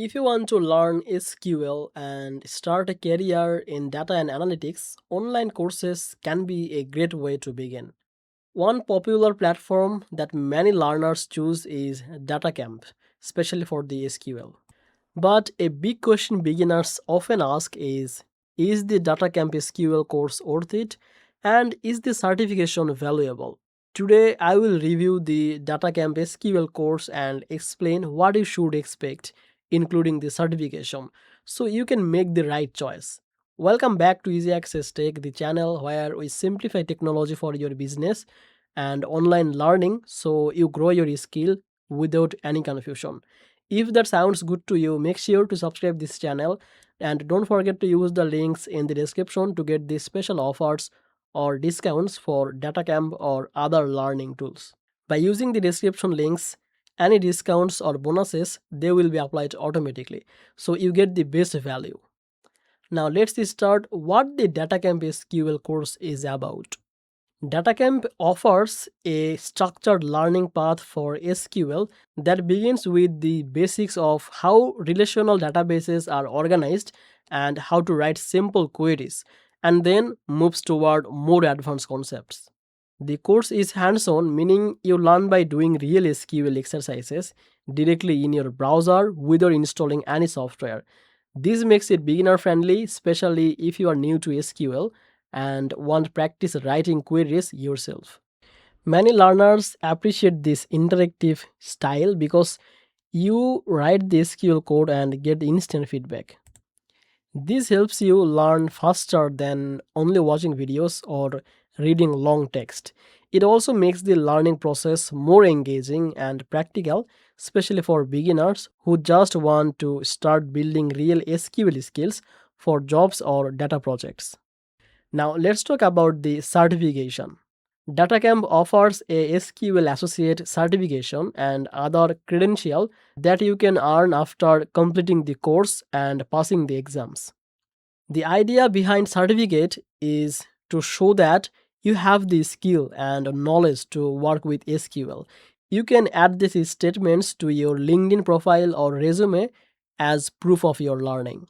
If you want to learn SQL and start a career in data and analytics, online courses can be a great way to begin. One popular platform that many learners choose is DataCamp, especially for the SQL. But a big question beginners often ask is the DataCamp SQL course worth it? And is the certification valuable? Today, I will review the DataCamp SQL course and explain what you should expect, including the certification, so you can make the right choice. Welcome back to Easy Access Tech, the channel where we simplify technology for your business and online learning so you grow your skill without any confusion. If that sounds good to you, make sure to subscribe this channel and don't forget to use the links in the description to get the special offers or discounts for DataCamp or other learning tools. By using the description links, any discounts or bonuses they will be applied automatically, so you get the best value. Now let's start what the DataCamp SQL course is about. DataCamp offers a structured learning path for SQL that begins with the basics of how relational databases are organized and how to write simple queries, and then moves toward more advanced concepts. The course is hands on, meaning you learn by doing real SQL exercises directly in your browser without installing any software. This makes it beginner friendly, especially if you are new to SQL and want practice writing queries yourself. Many learners appreciate this interactive style because you write the SQL code and get instant feedback. This helps you learn faster than only watching videos or reading long text. It also makes the learning process more engaging and practical, especially for beginners who just want to start building real SQL skills for jobs or data projects. Now let's talk about the certification. DataCamp offers a SQL Associate certification and other credential that you can earn after completing the course and passing the exams. The idea behind certificate is to show that you have the skill and knowledge to work with SQL. You can add these statements to your LinkedIn profile or resume as proof of your learning.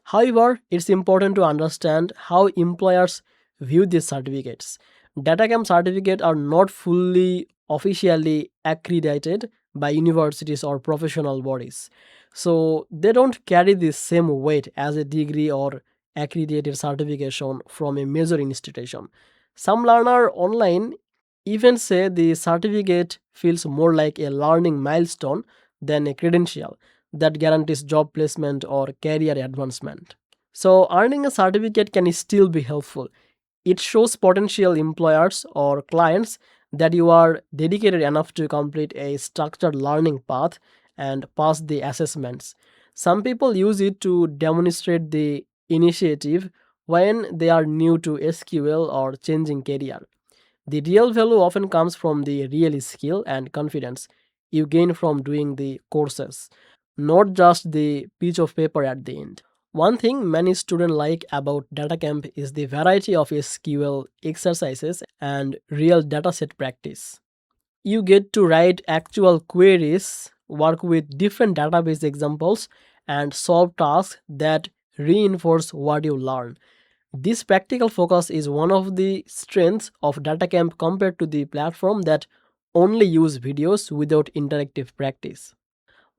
However, it's important to understand how employers view these certificates. DataCamp certificates are not fully officially accredited by universities or professional bodies. So they don't carry the same weight as a degree or accredited certification from a major institution. Some learner online even say the certificate feels more like a learning milestone than a credential that guarantees job placement or career advancement. So, earning a certificate can still be helpful. It shows potential employers or clients that you are dedicated enough to complete a structured learning path and pass the assessments. Some people use it to demonstrate the initiative when they are new to SQL or changing career. The real value often comes from the real skill and confidence you gain from doing the courses, not just the piece of paper at the end. One thing many students like about DataCamp is the variety of SQL exercises and real dataset practice. You get to write actual queries, work with different database examples, and solve tasks that reinforce what you learn. This practical focus is one of the strengths of DataCamp compared to the platform that only use videos without interactive practice.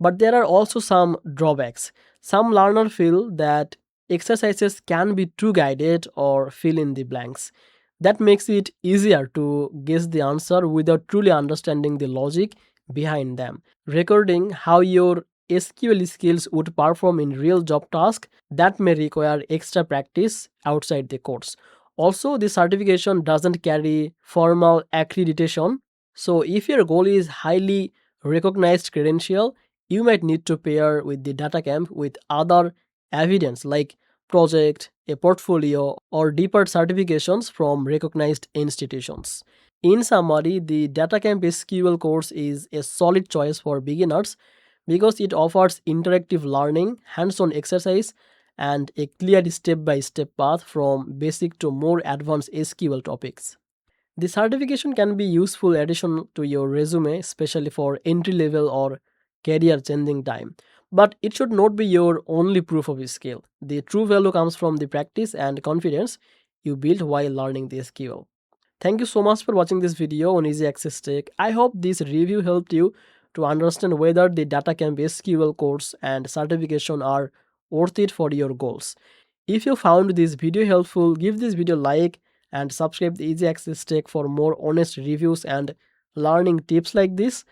But there are also some drawbacks. Some learners feel that exercises can be too guided or fill in the blanks. That makes it easier to guess the answer without truly understanding the logic behind them. Recording how your SQL skills would perform in real job tasks that may require extra practice outside the course. Also, the certification doesn't carry formal accreditation. So if your goal is highly recognized credential, you might need to pair with the DataCamp with other evidence like project, a portfolio, or deeper certifications from recognized institutions. In summary, the DataCamp SQL course is a solid choice for beginners because it offers interactive learning, hands-on exercise, and a clear step-by-step path from basic to more advanced SQL topics. The certification can be useful addition to your resume, especially for entry level or career changing time. But it should not be your only proof of skill. The true value comes from the practice and confidence you build while learning the skill. Thank you so much for watching this video on Easy Access Tech. I hope this review helped you to understand whether the DataCamp SQL course and certification are worth it for your goals. If you found this video helpful, give this video a like and subscribe to Easy Access Tech for more honest reviews and learning tips like this.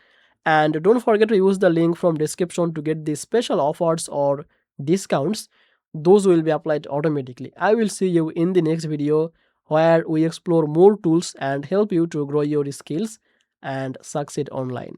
And don't forget to use the link from description to get the special offers or discounts. Those will be applied automatically. I will see you in the next video where we explore more tools and help you to grow your skills and succeed online.